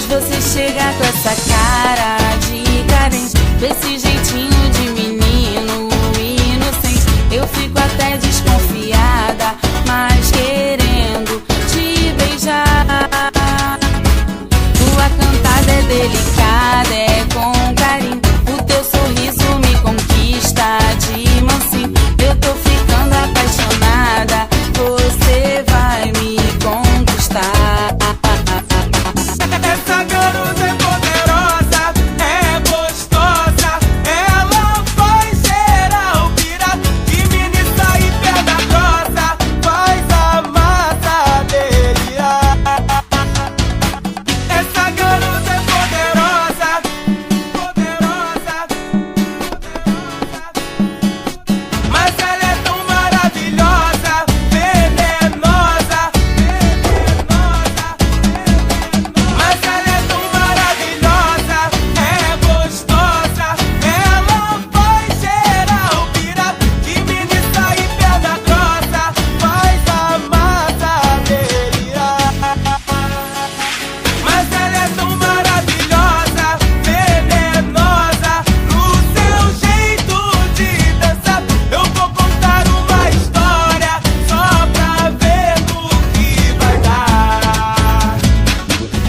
você chega com essa cara de carente, desse jeitinho de menino inocente, eu fico até desconfiada, mas querendo te beijar. Tua cantada é delicada, é com carinho, o teu sorriso me conquista de mansinho. Eu tô ficando apaixonada, você vai me conquistar. Essa garota é poderosa, é gostosa, ela faz geral virar de ministra e pedra grossa, faz a massa delirar. Essa garota é poderosa, poderosa, mas ela é tão maravilhosa, venenosa, venenosa. Mas ela é tão maravilhosa, é gostosa, ela faz geral virar de ministra e pedra grossa, faz a massa delirar. Mas ela é tão maravilhosa, venenosa, no seu jeito de dançar. Eu vou contar uma história só pra ver no que vai dar.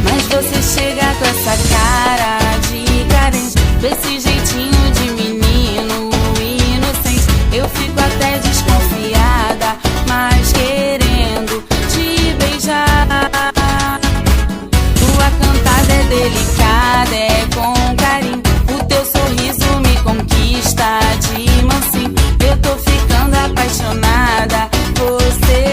Mas você chega com essa cara de carente, desse jeitinho de menino inocente, eu fico até desconfiada, mas querendo te beijar. Tua cantada é delicada, é com carinho, o teu sorriso me conquista de mansinho. Eu tô ficando apaixonada, você